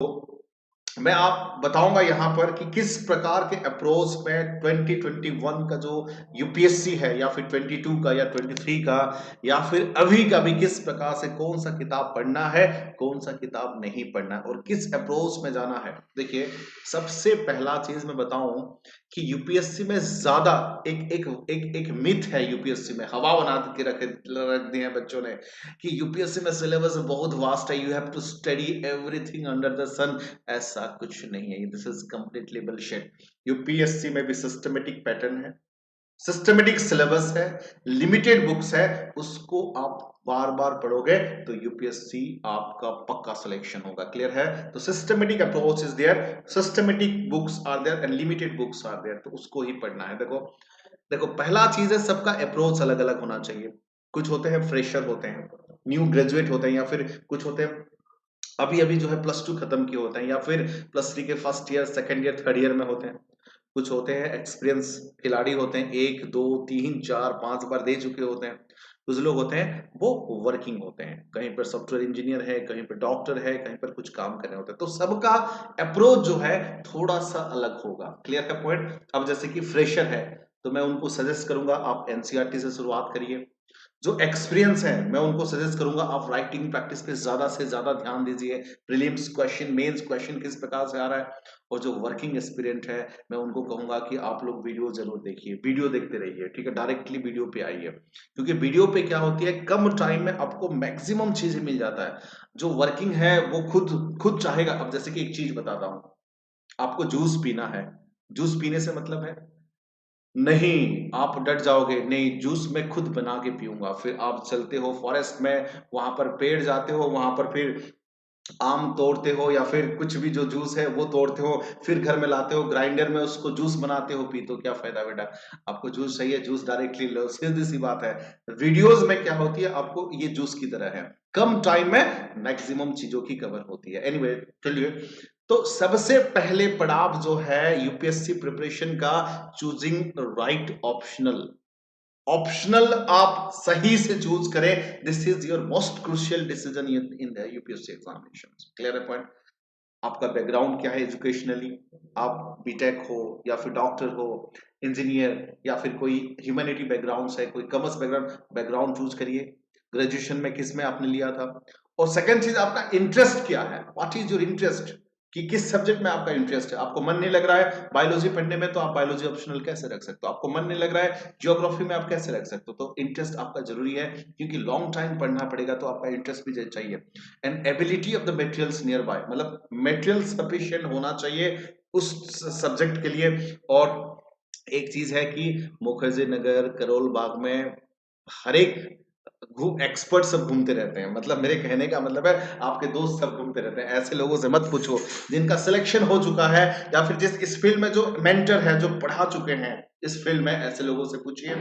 मैं आप बताऊंगा यहां पर कि किस प्रकार के अप्रोच में 2021 का जो यूपीएससी है या फिर 22 का या 23 का या फिर अभी का भी किस प्रकार से कौन सा किताब पढ़ना है, कौन सा किताब नहीं पढ़ना है और किस अप्रोच में जाना है। देखिए, सबसे पहला चीज मैं बताऊं कि यूपीएससी में ज्यादा एक एक एक एक मिथ है, यूपीएससी में हवा बना के रख दी है बच्चों ने कि यूपीएससी में सिलेबस बहुत वास्ट है, you have to study everything under the sun. ऐसा कुछ नहीं है, this is completely bullshit. UPSC में भी सिस्टमेटिक पैटर्न है, सिस्टमेटिक सिलेबस है, लिमिटेड बुक्स है, उसको आप बार बार पढ़ोगे तो यूपीएससी आपका पक्का सिलेक्शन होगा। क्लियर है? तो systematic approach is there, systematic books are there and limited books are there, तो उसको ही पढ़ना है। देखो देखो पहला चीज है, सबका अप्रोच अलग अलग होना चाहिए। कुछ होते हैं फ्रेशर होते हैं, न्यू ग्रेजुएट होते हैं, या फिर कुछ होते हैं अभी अभी जो है +2 खत्म किए होते हैं, या फिर +3 के first year, second year, third year में होते हैं। कुछ होते हैं एक्सपीरियंस खिलाड़ी होते हैं, 1 2 3 4 5 बार दे चुके होते हैं। कुछ लोग होते हैं वो वर्किंग होते हैं, कहीं पर सॉफ्टवेयर इंजीनियर है, कहीं पर डॉक्टर है, कहीं पर कुछ काम कर रहे होते हैं। तो सबका अप्रोच जो है थोड़ा सा अलग होगा। क्लियर है पॉइंट? अब जैसे कि फ्रेशर है तो मैं उनको सजेस्ट करूंगा आप एनसीईआरटी से शुरुआत करिए। जो एक्सपीरियंस है मैं उनको सजेस्ट करूंगा आप राइटिंग प्रैक्टिस पे ज्यादा से ज्यादा ध्यान दीजिए, प्रीलिम्स क्वेश्चन, मेंस क्वेश्चन किस प्रकार से आ रहा है। और जो वर्किंग एक्सपीरियंस है मैं उनको कहूंगा कि आप लोग वीडियो जरूर देखिए, वीडियो देखते रहिए, ठीक है, डायरेक्टली वीडियो पे आइए, क्योंकि वीडियो पे क्या होती है कम टाइम में आपको मैक्सिमम चीजें मिल जाता है। जो वर्किंग है वो खुद खुद चाहेगा। अब जैसे कि एक चीज बताता हूँ, आपको जूस पीना है, जूस पीने से मतलब है नहीं, आप डट जाओगे, नहीं जूस मैं खुद बना के पीऊंगा। फिर आप चलते हो फॉरेस्ट में, वहां पर पेड़ जाते हो, वहां पर फिर आम तोड़ते हो या फिर कुछ भी जो जूस है वो तोड़ते हो, फिर घर में लाते हो, ग्राइंडर में उसको जूस बनाते हो, पी तो क्या फायदा बेटा। आपको जूस चाहिए, जूस डायरेक्टली लो, सीधी सी बात है। वीडियोस में क्या होती है, आपको ये जूस की तरह है, कम टाइम में मैक्सिमम चीजों की कवर होती है। एनीवे चलिए, तो सबसे पहले पड़ाव जो है यूपीएससी प्रिपरेशन का, चूजिंग राइट ऑप्शनल। ऑप्शनल आप सही से चूज करें, this is your most crucial decision in the UPSC examination. Clear है पॉइंट? आपका बैकग्राउंड क्या है एजुकेशनली, आप बीटेक हो या फिर डॉक्टर हो, इंजीनियर, या फिर कोई ह्यूमैनिटी बैकग्राउंड है, कोई कॉमर्स बैकग्राउंड, बैकग्राउंड चूज करिए। ग्रेजुएशन में किस में आपने लिया था, और सेकंड चीज आपका इंटरेस्ट क्या है, व्हाट इज योर इंटरेस्ट, कि किस सब्जेक्ट में आपका इंटरेस्ट है। आपको मन नहीं लग रहा है बायोलॉजी पढ़ने में तो आप बायोलॉजी ऑप्शनल कैसे रख सकते हो, आपको मन नहीं लग रहा है जियोग्राफी में आप कैसे रख सकते हो। तो इंटरेस्ट आपका जरूरी है, क्योंकि लॉन्ग टाइम पढ़ना पड़ेगा, तो आपका इंटरेस्ट भी चाहिए। And ability of the materials near by, मतलब मटेरियल सफिशिएंट होना चाहिए उस सब्जेक्ट के लिए। और एक चीज है कि मुखर्जी नगर, करोल बाग में हर एक एक्सपर्ट सब घूमते रहते हैं, मतलब मेरे कहने का मतलब है आपके दोस्त सब घूमते रहते हैं। ऐसे लोगों से मत पूछो जिनका सिलेक्शन हो चुका है, या फिर जिस इस फील्ड में जो मेंटर है, जो पढ़ा चुके हैं इस फील्ड में, ऐसे लोगों से पूछिए।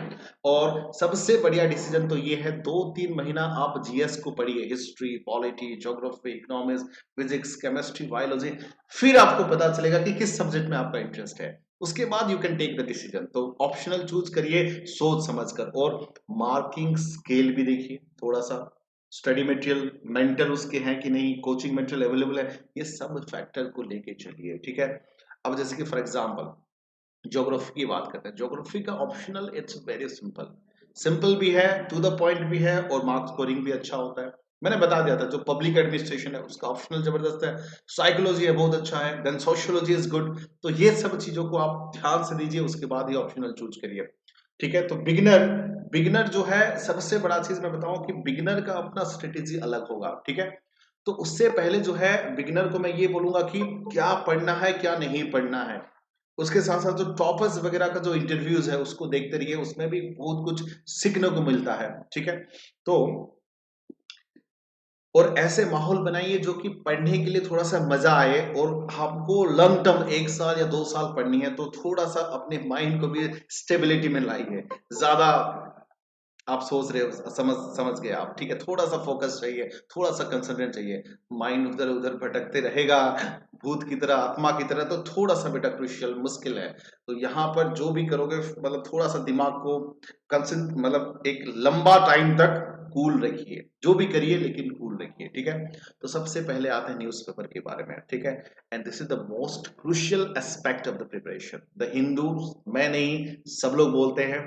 और सबसे बढ़िया डिसीजन तो ये है, 2 3 महीना आप जीएस को पढ़िए, history, polity, geography, economics, physics, chemistry, biology. फिर आपको पता चलेगा कि किस सब्जेक्ट में आपका इंटरेस्ट है, उसके बाद you can take the decision. तो ऑप्शनल चूज करिए सोच समझकर। और मार्किंग स्केल भी देखिए थोड़ा सा, स्टडी मटेरियल, मेंटर उसके हैं कि नहीं, कोचिंग मटेरियल अवेलेबल है, ये सब फैक्टर को लेके चलिए, ठीक है। अब जैसे कि फॉर एग्जांपल ज्योग्राफी की बात करते हैं, ज्योग्राफी का optional it's very simple, simple भी है, टू द पॉइंट भी है, और मार्क्स स्कोरिंग भी अच्छा होता है। मैंने बता दिया था, जो पब्लिक एडमिनिस्ट्रेशन है उसका ऑप्शनल जबरदस्त है, साइकोलॉजी है बहुत अच्छा है, देन सोशियोलॉजी इज गुड। तो ये सब चीजों को आप ध्यान से दीजिए, उसके बाद ही ऑप्शनल चूज करिए, ठीक है। तो बिगिनर, बिगिनर जो है सबसे बड़ा चीज मैं बताऊं कि बिगिनर का अपना स्ट्रेटेजी अलग होगा, ठीक है। तो उससे पहले जो है बिगिनर को मैं ये बोलूंगा कि क्या पढ़ना है क्या नहीं पढ़ना है। उसके साथ साथ जो टॉपर्स वगैरह का जो इंटरव्यूज है उसको देखते रहिए, उसमें भी बहुत कुछ सीखने को मिलता है, ठीक है। तो और ऐसे माहौल बनाइए जो कि पढ़ने के लिए थोड़ा सा मजा आए, और हमको लॉन्ग टर्म 1 साल या 2 साल पढ़नी है, तो थोड़ा सा अपने माइंड को भी स्टेबिलिटी में लाइए। ज्यादा आप सोच रहे हो, समझ समझ गए आप, ठीक है, थोड़ा सा फोकस चाहिए, थोड़ा सा कंसंट्रेट चाहिए। माइंड उधर उधर भटकते रहेगा भूत की तरह, आत्मा की तरह, तो थोड़ा सा बेटा क्रुशियल मुश्किल है। तो यहाँ पर जो भी करोगे मतलब थोड़ा सा दिमाग को कंसंट, मतलब एक लंबा टाइम तक कूल रखिए, जो भी करिए लेकिन कूल रखिए, ठीक है। तो सबसे पहले आते हैं न्यूज़पेपर के बारे में, ठीक है। And this is the most crucial aspect of the preparation. The Hindu, मैं नहीं, सब लोग बोलते हैं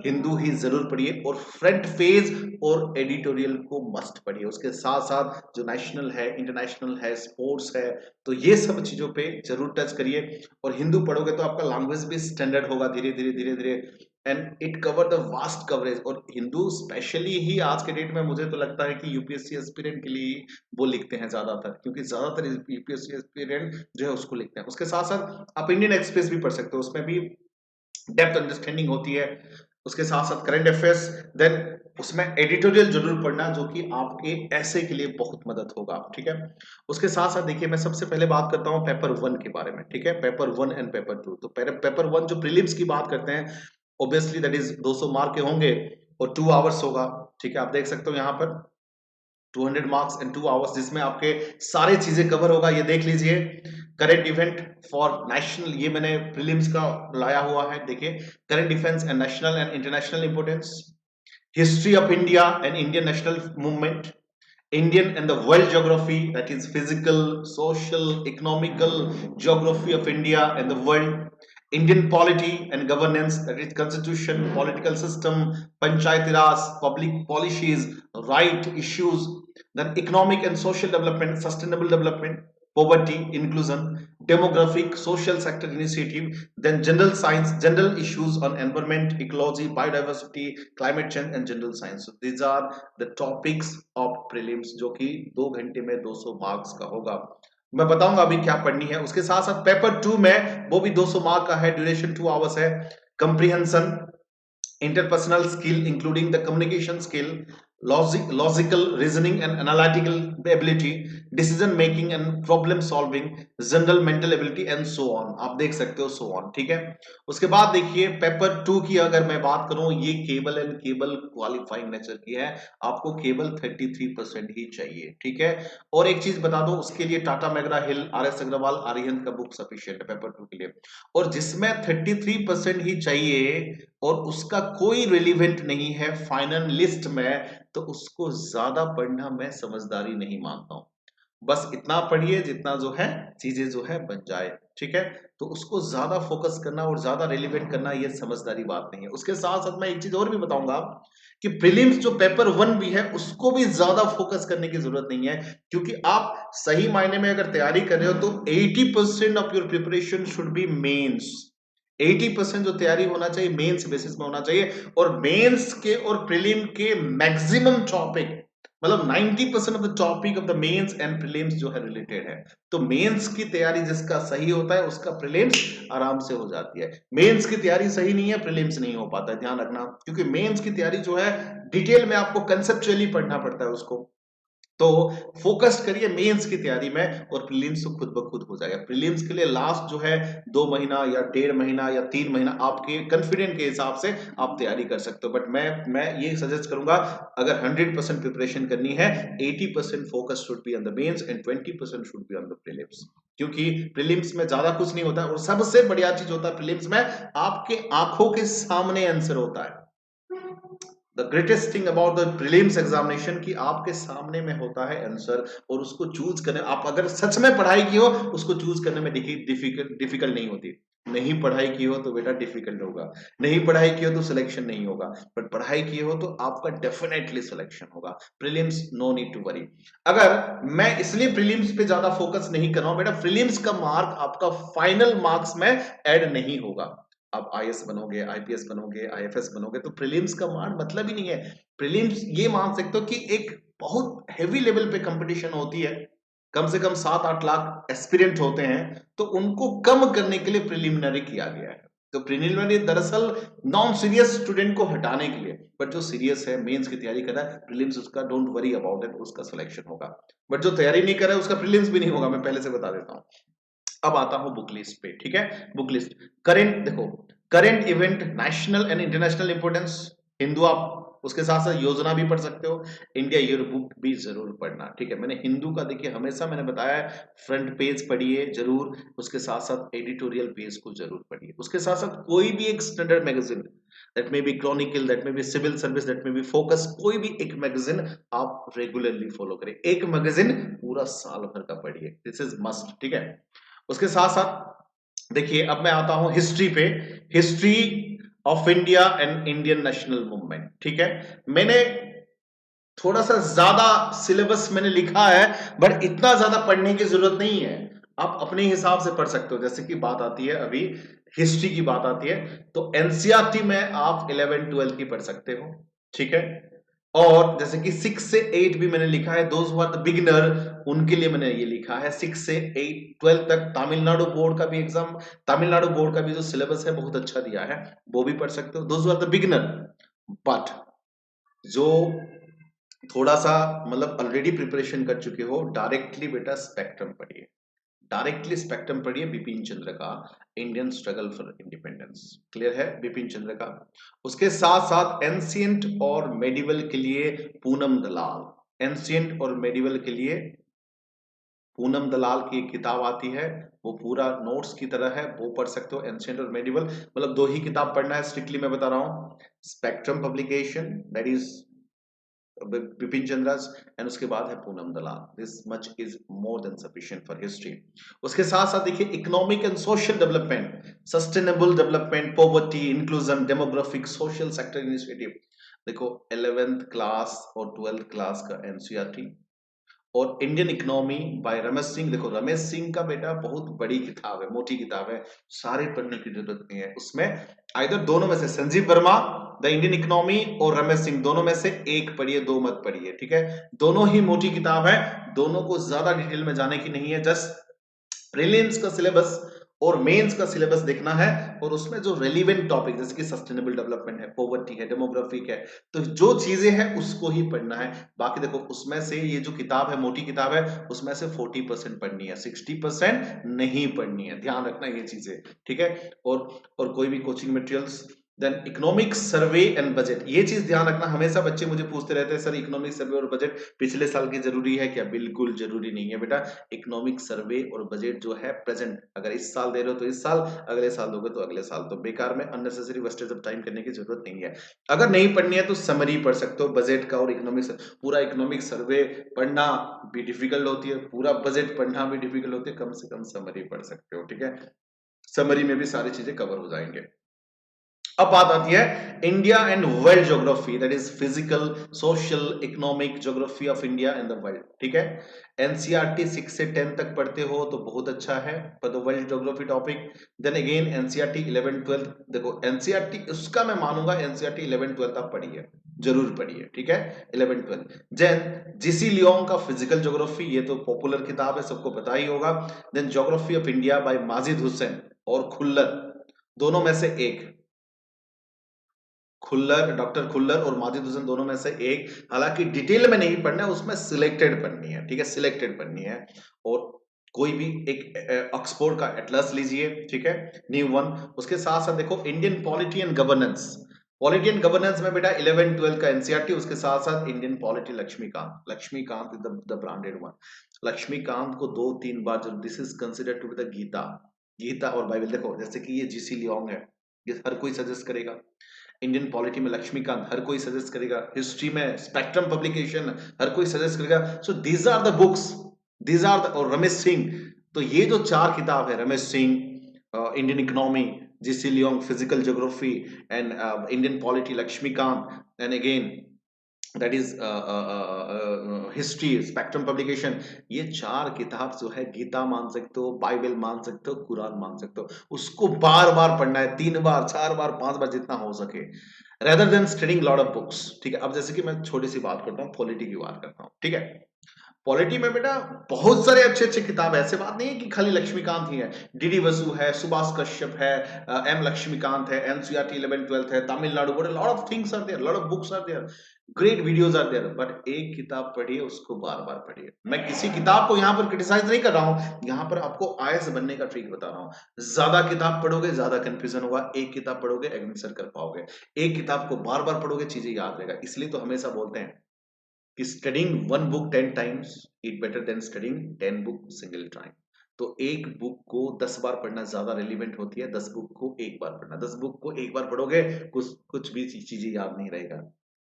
हिंदू ही जरूर पढ़िए, और फ्रंट पेज और एडिटोरियल को मस्ट पढ़िए। उसके साथ साथ जो नेशनल है, इंटरनेशनल है, स्पोर्ट्स है, तो ये सब चीजों पे जरूर टच करिए। और हिंदू पढ़ोगे तो आपका लैंग्वेज भी स्टैंडर्ड होगा धीरे धीरे धीरे धीरे। And it cover the vast coverage. और हिंदू स्पेशली ही आज के डेट में मुझे तो लगता है कि यूपीएससी एस्पिरेंट के लिए वो लिखते हैं ज्यादातर, क्योंकि ज्यादातर यूपीएससी एस्पिरेंट जो है उसको लिखते हैं। उसके साथ साथ आप इंडियन एक्सप्रेस भी पढ़ सकते हो, उसमें भी डेप्थ अंडरस्टैंडिंग होती है। उसके साथ साथ करंट अफेयर्स, देन उसमें एडिटोरियल जरूर पढ़ना, जो कि आपके ऐसे के लिए बहुत मदद होगा, ठीक है। उसके साथ साथ देखिए, मैं सबसे पहले बात करता हूं पेपर 1 के बारे में, ठीक है। Paper 1 and paper 2। तो पेपर 1 जो प्रीलिम्स की बात करते हैं, ऑब्वियसली दैट इज 200 मार्क के होंगे और 2 आवर्स होगा, ठीक है। आप देख सकते हो यहाँ पर 200 मार्क्स इन 2 आवर्स, जिसमें आपके सारे चीजें कवर होगा। ये देख लीजिए, करंट इवेंट फॉर नेशनल, ये मैंने प्रीलिम्स का लाया हुआ है, देखिए। Current defence and national and international importance, history of India and Indian national movement, Indian and the world geography, that is physical, social, economical geography of India and the world, Indian polity and governance, that is constitution, political system, panchayat raj, public policies, right issues, then economic and social development, sustainable development, poverty, inclusion, demographic, social sector initiative, then general science, general issues on environment, ecology, biodiversity, climate change and general science. So these are the topics of prelims, जो कि 2 घंटे में 200 marks का होगा। मैं बताऊंगा अभी क्या पढ़नी है। उसके साथ साथ पेपर 2 में, वो भी 200 मार्क का है, ड्यूरेशन 2 आवर्स है। Comprehension, interpersonal skill including the communication skill, logical reasoning and analytical ability, decision making and problem solving, general mental ability and so on, आप देख सकते हो so on, ठीक है। उसके बाद देखिए पेपर 2 की अगर मैं बात करूं, ये cable and cable qualifying nature की है, आपको केवल 33% ही चाहिए, ठीक है। और एक चीज बता दो, उसके लिए टाटा मैगरा हिल, आर एस अग्रवाल, आर्यन का बुक सफिशिएंट है पेपर 2 के लिए। और जिसमें 33% ही चाहिए और उसका कोई रिलीवेंट नहीं है फाइनल लिस्ट में, तो उसको ज्यादा पढ़ना मैं समझदारी नहीं मानता हूं। बस इतना पढ़िए जितना जो है चीजें जो है बन जाए, ठीक है। तो उसको ज्यादा फोकस करना और ज्यादा रिलीवेंट करना, ये समझदारी बात नहीं है। उसके साथ साथ मैं एक चीज और भी बताऊंगा कि प्रीलिम्स जो पेपर 1 भी है, उसको भी ज्यादा फोकस करने की जरूरत नहीं है, क्योंकि आप सही मायने में अगर तैयारी कर रहे हो तो 80% of your preparation should be mains. 80% जो तैयारी होना चाहिए मेंस बेसिस में होना चाहिए। और मेंस के और प्रीलिम के मैक्सिमम टॉपिक, मतलब 90% of the topic of the mains and prelims जो है रिलेटेड है। तो मेंस की तैयारी जिसका सही होता है, उसका प्रीलिम्स आराम से हो जाती है। मेंस की तैयारी सही नहीं है, प्रीलिम्स नहीं हो पाता है, ध्यान रखना। क्योंकि मेंस की तैयारी जो है डिटेल में आपको कंसेप्चुअली पढ़ना पड़ता है उसको। तो फोकस करिए मेंस की तैयारी में, और प्रीलिम्स तो खुद ब खुद हो जाएगा। प्रीलिम्स के लिए लास्ट जो है 2 महीना या 1.5 महीना या 3 महीना, आपके कॉन्फिडेंट के हिसाब से आप तैयारी कर सकते हो। बट मैं ये सजेस्ट करूंगा, अगर 100% प्रिपरेशन करनी है, 80% focus should be on the mains and 20% should be on the prelims. क्योंकि प्रीलिम्स में ज्यादा कुछ नहीं होता है, और सबसे बढ़िया चीज होता है प्रीलिम्स में, आपके आंखों के सामने आंसर होता है। The greatest thing about the prelims examination, कि आपके सामने में होता है आंसर, और उसको चूज करने, आप अगर सच में पढ़ाई की हो, उसको चूज करने में डिफिकल्ट नहीं होती। नहीं पढ़ाई की हो तो बेटा डिफिकल्ट होगा, नहीं पढ़ाई की हो तो सिलेक्शन नहीं होगा, बट पढ़ाई की हो तो आपका डेफिनेटली सिलेक्शन होगा। Prelims no need to worry. अगर मैं इसलिए प्रीलिम्स पे ज्यादा फोकस नहीं कर रहा हूं बेटा, प्रीलिम्स का मार्क आपका फाइनल मार्क्स में ऐड नहीं होगा। आप आईएएस बनोगे, आईपीएस बनोगे, आईएफएस बनोगे, तो प्रीलिम्स का मान मतलब ही नहीं है। प्रीलिम्स ये मान सकते हो कि एक बहुत हेवी लेवल पे कंपटीशन होती है, कम से कम 7-8 लाख एस्पिरेंट होते हैं, तो उनको कम करने के लिए प्रिलिमिनरी किया गया है। तो प्रिलिमिनरी दरअसल नॉन सीरियस स्टूडेंट को हटाने के लिए, बट जो सीरियस है, मेंस की तैयारी कर रहा है, प्रीलिम्स उसका डोंट वरी अबाउट इट, उसका सिलेक्शन होगा। बट जो तैयारी नहीं कर रहा है, उसका प्रीलिम्स भी नहीं होगा, मैं पहले से बता देता हूं। अब आता हूं बुक लिस्ट पे, ठीक है। बुक लिस्ट, करेंट देखो, current event, national and international importance, Hindu आप उसके साथ साथ योजना भी पढ़ सकते हो, इंडिया ईयर बुक भी जरूर पढ़ना, ठीक है। मैंने हिंदू का देखिए हमेशा मैंने बताया है, फ्रंट पेज पढ़िए जरूर, उसके साथ साथ एडिटोरियल पेज को जरूर पढ़िए, उसके साथ साथ कोई भी एक standard magazine, that may be Chronicle, that may be Civil Service, that may be Focus, कोई भी एक मैगजीन आप रेगुलरली फॉलो करें। एक मैगजीन पूरा साल भर का पढ़िए, दिस इज मस्ट, ठीक है। उसके साथ साथ देखिए अब मैं आता हूं हिस्ट्री पे, history of India and Indian national movement, ठीक है। मैंने थोड़ा सा ज्यादा सिलेबस मैंने लिखा है, बट इतना ज्यादा पढ़ने की जरूरत नहीं है, आप अपने हिसाब से पढ़ सकते हो। जैसे कि बात आती है अभी हिस्ट्री की बात आती है, तो एनसीईआरटी में आप 11 12 की पढ़ सकते हो, ठीक है। और जैसे कि 6 से 8 भी मैंने लिखा है, those who are the beginner, उनके लिए मैंने ये लिखा है 6 से 8 12 तक। तमिलनाडु बोर्ड का भी एग्जाम, तमिलनाडु बोर्ड का भी जो सिलेबस है बहुत अच्छा दिया है, वो भी पढ़ सकते हो, those who are the beginner. But जो थोड़ा सा मतलब ऑलरेडी प्रिपरेशन कर चुके हो, डायरेक्टली बेटा स्पेक्ट्रम पढ़िए, डायरेक्टली स्पेक्ट्रम पढ़िए बिपिन चंद्र का, Indian struggle for independence, clear है बिपिन चंद्र का। उसके साथ साथ एंशिएंट और मेडिवल के लिए पूनम दलाल, एंशिएंट और मेडिवल के लिए पूनम दलाल की एक किताब आती है, वो पूरा नोट्स की तरह है, वो पढ़ सकते हो। एंशिएंट और मेडिवल मतलब दो ही किताब पढ़ना है स्ट्रिक्टली, मैं बता रहा हूं, spectrum publication that is Bipin Chandras, and उसके बाद है Poonam Dalal, this much is more than sufficient for history. उसके साथ साथ देखिए economic and social development, sustainable development, poverty, inclusion, demographic, social sector initiative, देखो 11th क्लास और 12th क्लास का एनसीईआरटी। और Indian economy by Ramesh Singh, देखो रमेश सिंह का बेटा बहुत बड़ी किताब है, मोटी किताब है, सारे पढ़ने की जरूरत नहीं है, उसमें आइदर दोनों में से Sanjeev Verma the Indian economy और रमेश सिंह, दोनों में से एक पढ़िए, दो मत पढ़िए, ठीक है। दोनों ही मोटी किताब है, दोनों को ज्यादा डिटेल में जाने की नहीं है, जस्ट प्रीलिम्स का सिलेबस और मेंस का सिलेबस देखना है, और उसमें जो रेलिवेंट टॉपिक जैसे कि सस्टेनेबल डेवलपमेंट है, पॉवर्टी है, डेमोग्राफिक है, तो जो चीजें हैं उसको ही पढ़ना है। बाकी देखो उसमें से ये जो किताब है मोटी किताब है, उसमें से 40% पढ़नी है, 60% नहीं पढ़नी है, ध्यान रखना ये चीजें, ठीक है। और कोई भी coaching materials, then economic survey and budget, ये चीज ध्यान रखना, हमेशा बच्चे मुझे पूछते रहते हैं सर इकोनॉमिक सर्वे और बजट पिछले साल की जरूरी है क्या? बिल्कुल जरूरी नहीं है बेटा, इकोनॉमिक सर्वे और बजट जो है प्रेजेंट, अगर इस साल दे रहे हो तो इस साल, अगले साल दोगे तो अगले साल, तो बेकार में अननेसेसरी वेस्टेज ऑफ टाइम करने की जरूरत नहीं है। अगर नहीं पढ़नी है तो समरी पढ़ सकते हो बजट का और इकोनॉमिक, पूरा इकोनॉमिक सर्वे पढ़ना भी डिफिकल्ट होती है, पूरा बजट पढ़ना भी डिफिकल्ट होती है, कम से कम समरी पढ़ सकते हो, ठीक है। समरी में भी सारी चीजें कवर हो जाएंगे। अब बात आती है India and world geography, that is physical, social, economic geography of India and the world, ठीक है। एनसीईआरटी 6 से 10 तक पढ़ते हो तो बहुत अच्छा है for the world geography topic. Then again NCERT 11 12, देखो एनसीईआरटी उसका मैं मानूंगा एनसीईआरटी 11 12 आप पढ़िए, जरूर पढ़िए, ठीक है 11 12। देन जीसी लियोंग का फिजिकल ज्योग्राफी, ये तो पॉपुलर किताब है, सबको पता ही होगा। Then geography of India by Majid Husain और खुल्लर, दोनों में से एक, खुल्लर, डॉक्टर खुल्लर और माजिद हुसैन दोनों में से एक, हालांकि डिटेल में नहीं पढ़ना है, उसमें सिलेक्टेड पढ़नी है, ठीक है, सिलेक्टेड पढ़नी है। और कोई भी एक ऑक्सफोर्ड का एटलस लीजिए, ठीक है, न्यू वन। उसके साथ साथ देखो Indian polity and governance, polity and governance में बेटा 11 12 का एनसीईआरटी, उसके साथ साथ Indian polity Laxmikanth, Laxmikanth is the branded one, Laxmikanth को 2 3 बार जरूर, this is considered to be the Gita, Gita और बाइबल। देखो जैसे कि ये जीसी लियोंग है, ये हर कोई सजेस्ट करेगा, इंडियन पॉलिटी में लक्ष्मीकांत हर कोई सजेस्ट करेगा, हिस्ट्री में स्पेक्ट्रम पब्लिकेशन हर कोई सजेस्ट करेगा, so these are the books, these are the, और रमेश सिंह, तो ये जो 4 किताब है, Ramesh Singh, Indian economy, GC Leong physical geography, and Indian polity Laxmikanth, and again that is history spectrum publication, ये 4 किताब जो है गीता मान सकते हो, बाइबल मान सकते हो, कुरान मान सकते हो, उसको बार बार पढ़ना है, 3 बार 4 बार 5 बार जितना हो सके, rather than studying lot of books, ठीक है। अब जैसे कि मैं छोटी सी बात करता हूँ, पॉलिटी की बात करता हूँ, ठीक है। पॉलिटी में बेटा बहुत सारे अच्छे अच्छे किताब है, ऐसे बात नहीं है कि खाली लक्ष्मीकांत ही है, डीडी वसु है, सुभाष कश्यप है, एम लक्ष्मीकांत है, एनसीईआरटी 11 12 है, Tamil Nadu board, lot of things are there, lot of books are there. Great videos are there, but एक किताब पढ़िए, उसको बार बार पढ़िए। मैं किसी किताब को यहाँ पर क्रिटिसाइज नहीं कर रहा हूँ, यहाँ पर आपको आईएएस बनने का ट्रिक बता रहा हूँ। ज्यादा किताब पढ़ोगे ज्यादा कंफ्यूजन होगा, एक किताब पढ़ोगे आंसर कर पाओगे। एक किताब को बार बार पढ़ोगे चीजें याद रहेगा। इसलिए तो हमेशा बोलते हैं कि studying one book 10 times it better than studying 10 book single time. तो एक बुक को 10 बार पढ़ना ज्यादा रेलिवेंट होती है 10 बुक को एक बार पढ़ना। 10 बुक को एक बार पढ़ोगे कुछ कुछ भी चीजें याद नहीं रहेगा।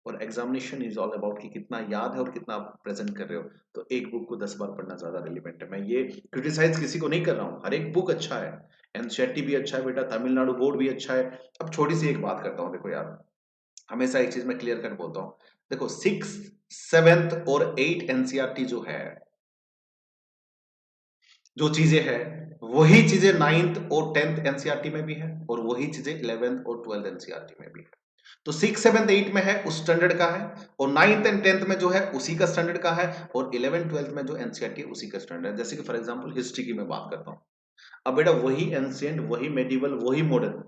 और एग्जामिनेशन इज ऑल अबाउट कि कितना याद है और कितना आप प्रेजेंट कर रहे हो। तो एक बुक को 10 बार पढ़ना ज्यादा रेलिवेंट है। मैं ये क्रिटिसाइज किसी को नहीं कर रहा हूँ, हर एक बुक अच्छा है। एनसीईआरटी भी अच्छा है बेटा, तमिलनाडु बोर्ड भी अच्छा है। अब छोटी सी एक बात करता हूँ, देखो यार, हमेशा एक चीज मैं क्लियर कट बोलता हूँ। देखो 6, 7 और 8 एनसीईआरटी जो है, जो चीजें हैं वही चीजें 9th और 10th एनसीईआरटी में भी है, और वही चीजें 11th और 12th एनसीईआरटी में भी है। तो 6, 7, 8 में है उस स्टैंडर्ड का है, और 9th एंड 10th में जो है उसी का स्टैंडर्ड का है, और 11th 12th में जो एनसीईआरटी है उसी का स्टैंडर्ड है। जैसे कि फॉर एग्जांपल हिस्ट्री की मैं बात करता हूँ। अब बेटा वही एंशिएंट, वही मेडिवल, वही मॉडर्न,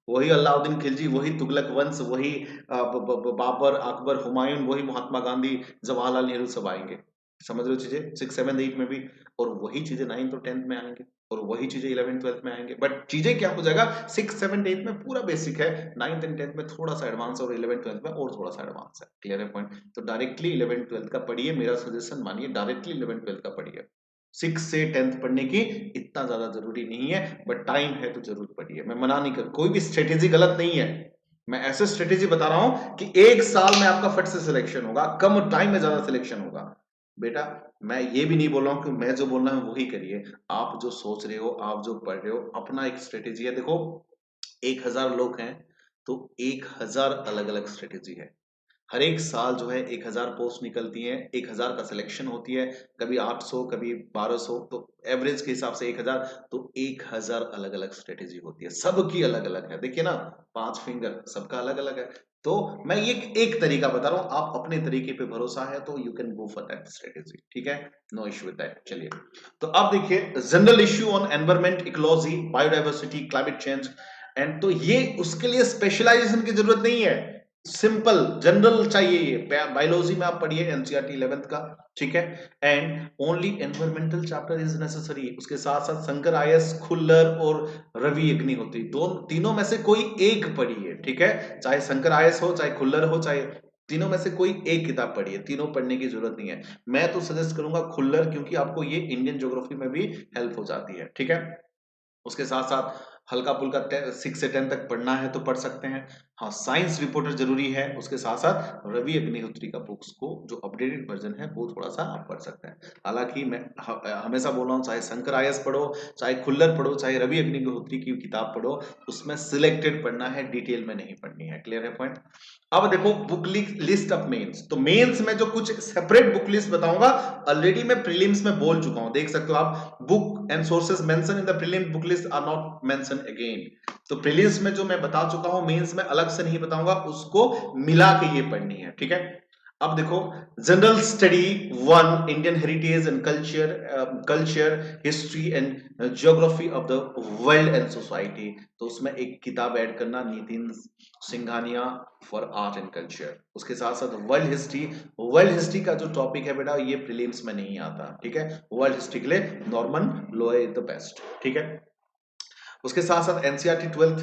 वही अलाउद्दीन खिलजी, वही तुगलक वंश, वही बाबर, अकबर, हुमायूं, वही महात्मा गांधी, जवाहरलाल नेहरू सब आएंगे। समझ रहे हो चीजें? 6, 7, 8 में भी, और वही चीजें 9th और 10th में आएंगे, और वही चीजें 11th 12th में आएंगे। बट चीजें क्या हो जाएगा, 6, 7, 8 में पूरा बेसिक है, 9th एंड 10th में थोड़ा सा एडवांस, और 11th 12th में और थोड़ा सा एडवांस है। क्लियर है पॉइंट? तो डायरेक्टली 11th 12th का पढ़िए, मेरा सजेशन मानिए, डायरेक्टली 11th 12th का पढ़िए। 6 से 10th पढ़ने की इतना ज्यादा जरूरी नहीं है, बट टाइम है तो जरूर पढ़िए। मैं मना नहीं कर, कोई भी स्ट्रेटेजी गलत नहीं है। मैं ऐसे स्ट्रेटेजी बता रहा हूं कि एक साल में आपका फट से सिलेक्शन होगा, कम टाइम में ज्यादा सिलेक्शन होगा। बेटा मैं ये भी नहीं बोल रहा हूं कि मैं जो बोल रहा हूं वही करिए। आप जो सोच रहे हो, आप जो पढ़ रहे हो, अपना एक स्ट्रेटेजी है। देखो 1000 लोग हैं तो 1000 अलग अलग स्ट्रेटेजी है। हर एक साल जो है 1000 पोस्ट निकलती है, 1000 का सिलेक्शन होती है, कभी 800 कभी 1200, तो एवरेज के हिसाब से 1000, तो 1000 अलग अलग स्ट्रेटेजी होती है, सबकी अलग अलग है। देखिए ना, 5 फिंगर सबका अलग अलग है। तो मैं ये एक तरीका बता रहा हूं, आप अपने तरीके पे भरोसा है तो you can go for that strategy. ठीक है, नो इश्यू विद दैट। चलिए, तो अब देखिए general issue on environment, ecology, biodiversity, climate change. And तो ये उसके लिए स्पेशलाइजेशन की जरूरत नहीं है, सिंपल जनरल चाहिए। ये बायोलॉजी में आप पढ़िए एनसीईआरटी 11th का, ठीक है। And only environmental chapter is necessary. उसके साथ साथ शंकर आईएएस, खुल्लर और रवि अग्निहोत्री, दोनों तीनों में से कोई एक पढ़िए, ठीक है। चाहे शंकर आईएएस हो, चाहे खुल्लर हो, चाहे, तीनों में से कोई एक किताब पढ़िए, तीनों पढ़ने की जरूरत नहीं है। मैं तो सजेस्ट करूंगा खुल्लर, क्योंकि आपको ये इंडियन ज्योग्राफी में भी हेल्प हो जाती है, ठीक है। उसके साथ साथ हल्का फुल्का 6 से 10 तक पढ़ना है तो पढ़ सकते हैं। हाँ, साइंस रिपोर्टर जरूरी है। उसके साथ साथ रवि अग्निहोत्री का बुक्स को जो अपडेटेड वर्जन है वो थोड़ा सा आप पढ़ सकते हैं। हालांकि मैं हमेशा बोल रहा हूँ, चाहे शंकर आईएएस पढ़ो, चाहे खुल्लर पढ़ो, चाहे रवि अग्निहोत्री की किताब पढ़ो, उसमें सिलेक्टेड पढ़ना है, डिटेल में नहीं पढ़नी है। क्लियर है पॉइंट? अब देखो बुक लिस्ट ऑफ मेंस। तो मेंस में जो कुछ सेपरेट बुक लिस्ट बताऊंगा, ऑलरेडी मैं प्रीलिम्स में बोल चुका हूं, देख सकते हो आप। Book and sources mention in the prelim book list are not mention again. तो प्रीलिम्स में जो मैं बता चुका हूं, मेंस में अलग से नहीं बताऊंगा, उसको मिला के ये पढ़नी है, ठीक है। अब देखो general study 1, Indian heritage and culture, history and geography of the world and society. तो उसमें एक किताब ऐड करना, Nitin Singhania for art and culture. उसके साथ साथ वर्ल्ड हिस्ट्री। वर्ल्ड हिस्ट्री का जो टॉपिक है बेटा, ये प्रीलिम्स में नहीं आता, ठीक है। वर्ल्ड हिस्ट्री के लिए Norman law is the best, ठीक है। उसके साथ साथ एनसीईआरटी 12th,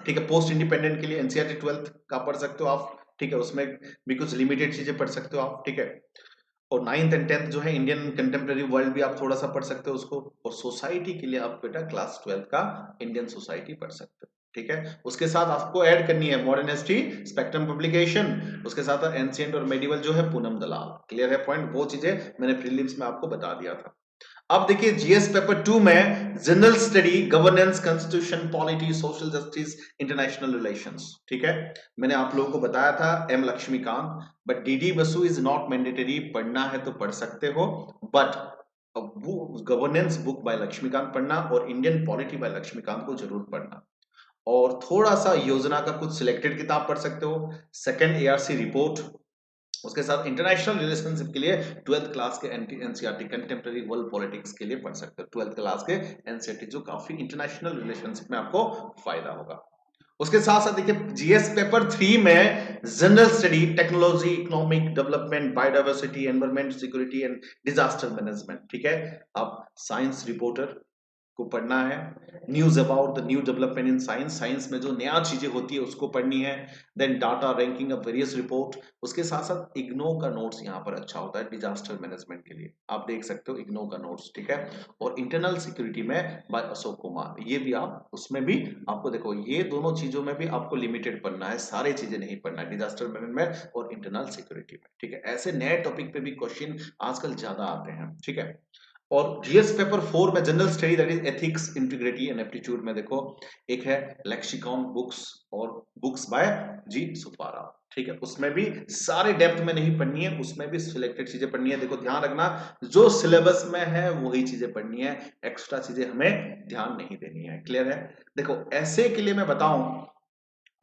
ठीक है। पोस्ट इंडिपेंडेंट के लिए एनसीईआरटी 12th का पढ़ सकते हो आप, ठीक है। उसमें भी कुछ लिमिटेड चीजें पढ़ सकते हो आप, ठीक है। और 9th एंड 10th जो है इंडियन कंटेम्प्रेरी वर्ल्ड भी आप थोड़ा सा पढ़ सकते हो उसको। और सोसाइटी के लिए आप बेटा क्लास 12th का इंडियन सोसाइटी पढ़ सकते हो, ठीक है। उसके साथ आपको ऐड करनी है मॉडर्न हिस्ट्री, स्पेक्ट्रम पब्लिकेशन। उसके साथ एंशिएंट और मेडिवल जो है पूनम दलाल। क्लियर है पॉइंट? वो चीजें मैंने प्रीलिम्स में आपको बता दिया था। अब देखिए जीएस पेपर 2 में general study, governance, constitution, polity, social justice, international relations, ठीक है। मैंने आप लोगों को बताया था M Laxmikanth, but DD Basu is not mandatory. पढ़ना है तो पढ़ सकते हो, but governance book by Laxmikanth पढ़ना, और इंडियन पॉलिटी बाय लक्ष्मीकांत को जरूर पढ़ना। और थोड़ा सा योजना का कुछ सिलेक्टेड किताब पढ़ सकते हो, सेकंड एआरसी रिपोर्ट। उसके साथ इंटरनेशनल रिलेशनशिप के लिए 12th क्लास के एनसीईआरटी, कंटेम्प्रेरी वर्ल्ड पॉलिटिक्स के लिए पढ़ सकते हो 12th क्लास के एनसीईआरटी, जो काफी इंटरनेशनल रिलेशनशिप में आपको फायदा होगा। उसके साथ साथ देखिए जीएस पेपर 3 में general study, technology, economic development, biodiversity, environment, security and disaster management, ठीक है। अब साइंस रिपोर्टर को पढ़ना है, news about the new development in science, science में जो नया चीजें होती है उसको पढ़नी है। Then data ranking of various report. उसके साथ साथ इग्नो का नोट्स यहाँ पर अच्छा होता है डिजास्टर मैनेजमेंट के लिए, आप देख सकते हो इग्नो का नोट्स, ठीक है। और इंटरनल सिक्योरिटी में बाय अशोक कुमार, ये भी आप उसमें भी आपको देखो, ये दोनों चीजों में भी आपको लिमिटेड पढ़ना है, सारी चीजें नहीं पढ़ना है, डिजास्टर मैनेजमेंट और इंटरनल सिक्योरिटी में, ठीक है। ऐसे नए टॉपिक पे भी क्वेश्चन आजकल ज्यादा आते हैं, ठीक है। और जीएस पेपर 4 में general study that is ethics, integrity and aptitude में देखो, एक है लेक्सिकॉन बुक्स और बुक्स बाय जी सुपारा, ठीक है। उसमें भी सारे डेप्थ में नहीं पढ़नी है, उसमें भी सिलेक्टेड चीजें पढ़नी है। देखो ध्यान रखना, जो सिलेबस में है वही चीजें पढ़नी है, एक्स्ट्रा चीजें हमें ध्यान नहीं देनी है, क्लियर है। देखो ऐसे के लिए मैं बताऊं,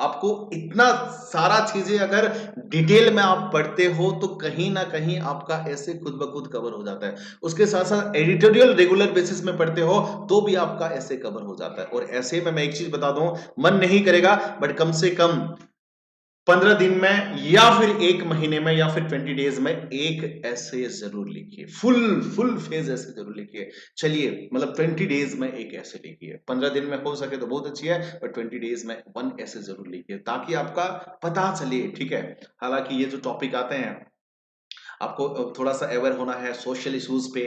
आपको इतना सारा चीजें अगर डिटेल में आप पढ़ते हो तो कहीं ना कहीं आपका ऐसे खुद ब खुद कवर हो जाता है। उसके साथ साथ एडिटोरियल रेगुलर बेसिस में पढ़ते हो तो भी आपका ऐसे कवर हो जाता है। और ऐसे में मैं एक चीज बता दूं, मन नहीं करेगा बट कम से कम 15 दिन में या फिर एक महीने में या फिर 20 डेज में एक ऐसे जरूर लिखिए, फुल फुल फेज ऐसे जरूर लिखिए। चलिए मतलब 20 डेज में एक ऐसे लिखिए, 15 दिन में हो सके तो बहुत अच्छी है, पर 20 डेज में वन ऐसे जरूर लिखिए ताकि आपका पता चले, ठीक है। हालांकि ये जो टॉपिक आते हैं आपको थोड़ा सा अवेयर होना है सोशल इश्यूज पे,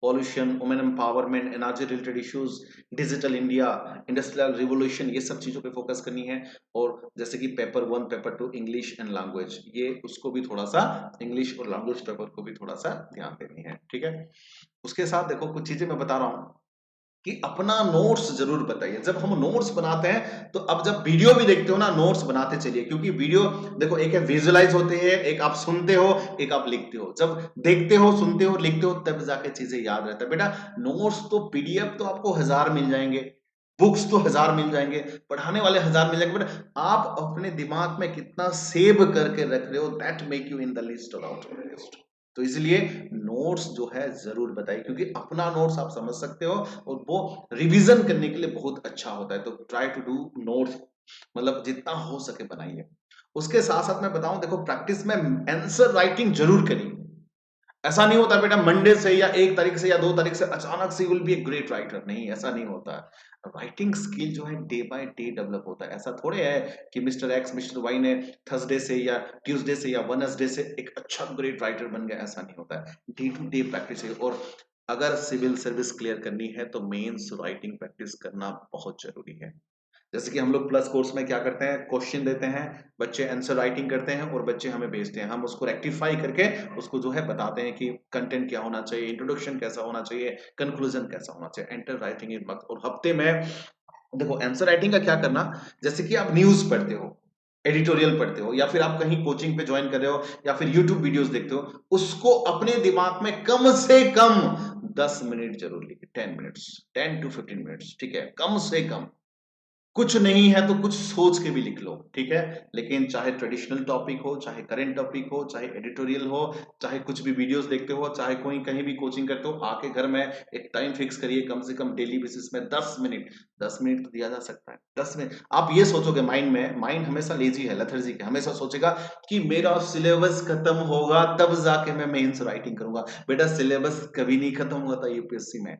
pollution, women empowerment, energy related issues, digital India, industrial revolution, ये सब चीजों पे फोकस करनी है। और जैसे कि paper 1, paper 2 English and language, ये उसको भी थोड़ा सा, इंग्लिश और लैंग्वेज पेपर को भी थोड़ा सा ध्यान देनी है, ठीक है। उसके साथ देखो कुछ चीजें मैं बता रहा हूँ कि अपना नोट्स जरूर बताइए। जब हम नोट्स बनाते हैं तो अब जब वीडियो भी देखते हो ना, नोट्स बनाते चलिए, क्योंकि वीडियो देखो एक है विजुअलाइज होते हैं, एक आप सुनते हो, एक आप लिखते हो। जब देखते हो, सुनते हो, लिखते हो तब जाके चीजें याद रहता है। बेटा नोट्स तो पीडीएफ तो आपको 1000 मिल जाएंगे, बुक्स तो 1000 मिल जाएंगे, पढ़ाने वाले 1000 मिल जाएंगे, बट आप अपने दिमाग में कितना सेव करके रख रहे हो, that make you in the list और आउट ऑफ द लिस्ट। तो इसलिए नोट्स जो है जरूर बताइए, क्योंकि अपना नोट्स आप समझ सकते हो और वो रिवीजन करने के लिए बहुत अच्छा होता है। तो ट्राई टू डू नोट्स, मतलब जितना हो सके बनाइए। उसके साथ साथ मैं बताऊं, देखो प्रैक्टिस में आंसर राइटिंग जरूर करिए। ऐसा नहीं होता बेटा मंडे से या 1 तारीख से या 2 तारीख से अचानक से will be a great writer, नहीं ऐसा नहीं होता। राइटिंग स्किल जो है डे बाय डे डेवलप होता है। ऐसा थोड़े है कि मिस्टर एक्स मिस्टर वाई ने थर्सडे से या ट्यूसडे से या वेडनेसडे से एक अच्छा ग्रेट राइटर बन गया, ऐसा नहीं होता है। डे टू डे प्रैक्टिस है। और अगर सिविल सर्विस क्लियर करनी है तो मेंस राइटिंग प्रैक्टिस करना बहुत जरूरी है। जैसे कि हम लोग प्लस कोर्स में क्या करते हैं, क्वेश्चन देते हैं, बच्चे आंसर राइटिंग करते हैं और बच्चे हमें भेजते हैं, हम उसको रेक्टिफाई करके उसको जो है बताते हैं कि कंटेंट क्या होना चाहिए, इंट्रोडक्शन कैसा होना चाहिए, कंक्लूजन कैसा होना चाहिए, एंटर राइटिंग इन मत। और हफ्ते में देखो आंसर राइटिंग का क्या करना, जैसे कि आप न्यूज पढ़ते हो, एडिटोरियल पढ़ते हो, या फिर आप कहीं कोचिंग पे ज्वाइन कर रहे हो, या फिर यूट्यूब वीडियोस देखते हो, उसको अपने दिमाग में कम से कम 10 मिनट जरूर लिखिए, 10 मिनट्स, 10 to 15 मिनट्स, ठीक है, कम से कम। कुछ नहीं है तो कुछ सोच के भी लिख लो, ठीक है। लेकिन चाहे ट्रेडिशनल टॉपिक हो, चाहे करंट टॉपिक हो, चाहे एडिटोरियल हो, चाहे कुछ भी वीडियोस देखते हो, चाहे कोई कहीं भी कोचिंग करते हो, आके घर में एक टाइम फिक्स करिए, कम से कम डेली बेसिस में 10 मिनट। 10 मिनट तो दिया जा सकता है, 10 मिनट। आप ये सोचोगे माइंड में, माइंड हमेशा लेजी है, लेथर्जी है, हमेशा सोचेगा कि मेरा सिलेबस खत्म होगा तब जाके मैं मेंस राइटिंग करूंगा। बेटा सिलेबस कभी नहीं खत्म हुआ था यूपीएससी में।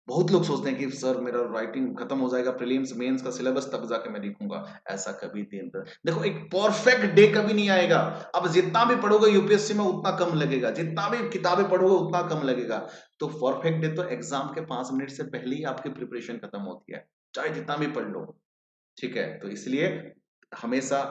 बहुत लोग सोचते हैं कि सर मेरा राइटिंग खत्म हो जाएगा, प्रीलिम्स मेंस का सिलेबस तब जाके मैं लिखूंगा। ऐसा कभी दिन देखो एक परफेक्ट डे कभी नहीं आएगा। अब जितना भी पढ़ोगे यूपीएससी में उतना कम लगेगा, जितना भी किताबें पढ़ोगे उतना कम लगेगा। तो परफेक्ट डे तो एग्जाम के 5 मिनट से पहले ही आपकी प्रिपरेशन खत्म होती है, चाहे जितना भी पढ़ लो, ठीक है। तो इसलिए हमेशा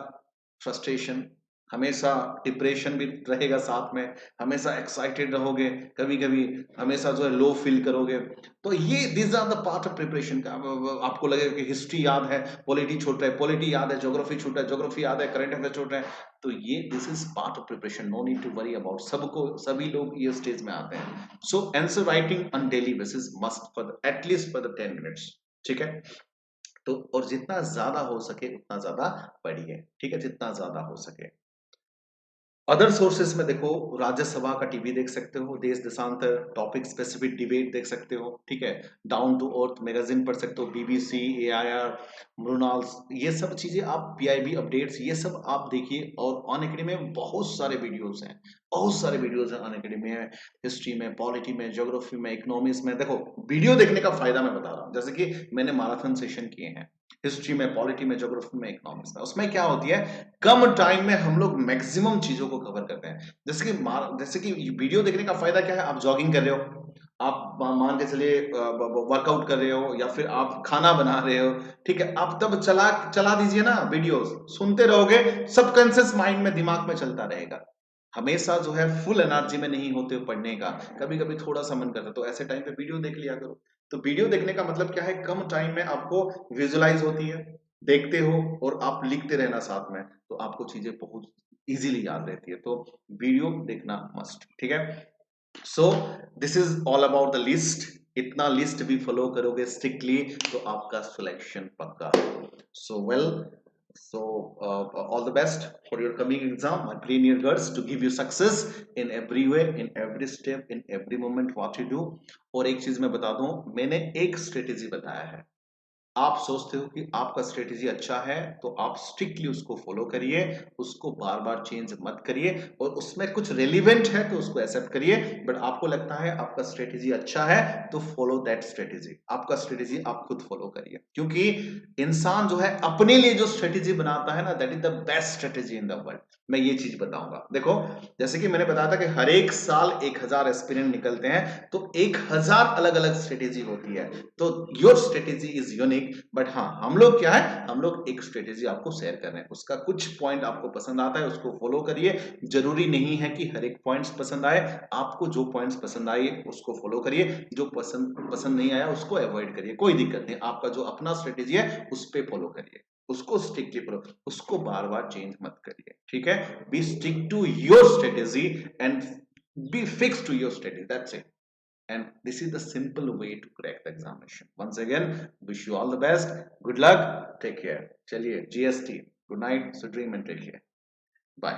फ्रस्ट्रेशन, हमेशा डिप्रेशन भी रहेगा साथ में, हमेशा एक्साइटेड रहोगे, कभी कभी हमेशा जो है लो फील करोगे। तो ये this are the part of preparation का। आपको लगेगा कि हिस्ट्री याद है, पॉलिटी छूट रहा है, पॉलिटी याद है, ज्योग्राफी छूट रहा है, ज्योग्राफी याद है, करंट अफेयर छूट रहे हैं। तो ये this is part of preparation, no need to worry about. सबको, सभी लोग ये स्टेज में आते हैं। So answer writing on daily basis must for at least for the 10 minutes, ठीक है। तो और जितना ज्यादा हो सके उतना ज्यादा पढ़िए, ठीक है, जितना ज्यादा हो सके। अदर सोर्सेस में देखो, राज्यसभा का टीवी देख सकते हो, देश देशांतर टॉपिक स्पेसिफिक डिबेट देख सकते हो, ठीक है। डाउन टू अर्थ मैगजीन पढ़ सकते हो, बीबीसी, एआईआर, मृणाल्स, ये सब चीजें आप, पीआईबी अपडेट्स, ये सब आप देखिए। और अन अकेडमी में बहुत सारे वीडियोस हैं, बहुत सारे वीडियोस हैं अन अकेडमी में, हिस्ट्री में, पॉलिटी में, ज्योग्राफी में, इकोनॉमिक्स में। देखो, वीडियो देखने का फायदा मैं बता रहा हूँ, जैसे कि मैंने मैराथन सेशन किए हैं हिस्ट्री में, पॉलिटी में, ज्योग्राफी में, इकोनॉमिक्स में। उसमें क्या होती है, कम टाइम में हम लोग मैक्सिमम चीजों को कवर करते हैं। जैसे कि वीडियो देखने का फायदा क्या है, आप जॉगिंग कर रहे हो, आप मान के चलिए वर्कआउट कर रहे हो, या फिर आप खाना बना रहे हो, ठीक है, आप तब चला चला दीजिए ना वीडियोस, सुनते रहोगे, सबकॉन्शियस माइंड में, दिमाग में चलता रहेगा। हमेशा जो है फुल एनर्जी में नहीं होते हो पढ़ने का, कभी कभी थोड़ा सा मन करता है, तो ऐसे टाइम पे वीडियो देख लिया करो। तो वीडियो देखने का मतलब क्या है, कम टाइम में आपको विजुअलाइज होती है, देखते हो, और आप लिखते रहना साथ में, तो आपको चीजें बहुत इजीली याद रहती है। तो वीडियो देखना मस्ट, ठीक है। So this is all about the list. इतना लिस्ट भी फॉलो करोगे स्ट्रिक्टली तो आपका सिलेक्शन पक्का। So well, so all the best for your coming exam. My pray in your guts to give you success in every way, in every step, in every moment what you do. और एक चीज मैं बता दूं, मैंने एक strategy बताया है। आप सोचते हो कि आपका स्ट्रेटेजी अच्छा है, तो आप स्ट्रिक्टली उसको फॉलो करिए, उसको बार बार चेंज मत करिए, और उसमें कुछ रेलिवेंट है तो उसको एक्सेप्ट करिए। बट आपको लगता है आपका स्ट्रेटेजी अच्छा है, तो फॉलो दैट स्ट्रेटेजी। आपका स्ट्रेटेजी आप खुद फॉलो करिए, क्योंकि इंसान जो है अपने लिए जो स्ट्रेटेजी बनाता है ना, that is the best strategy in the world. मैं ये चीज बताऊंगा, देखो, जैसे कि मैंने बताया था कि हर एक साल 1000 एस्पिरेंट निकलते हैं, तो 1000 अलग अलग स्ट्रेटेजी होती है। तो your strategy is unique. But हाँ, हम लोग क्या है, हम लोग एक स्ट्रेटेजी आपको शेयर कर रहे हैं, उसका कुछ पॉइंट आपको पसंद आता है उसको फॉलो करिए। जरूरी नहीं है कि हर एक पॉइंट्स पसंद आए, आपको जो पॉइंट्स पसंद आए उसको फॉलो करिए, जो पसंद पसंद नहीं आया उसको अवॉइड करिए, कोई दिक्कत नहीं। आपका जो अपना स्ट्रेटेजी है उस पर फॉलो करिए, उसको स्ट्रिक्टली फॉलो, उसको बार बार चेंज मत करिए, ठीक है। Be stick to your strategy and be fixed to your study, that's it. And this is the simple way to crack the examination. Once again, wish you all the best, good luck, take care. Chaliye, GST, good night, so dream and take care, bye.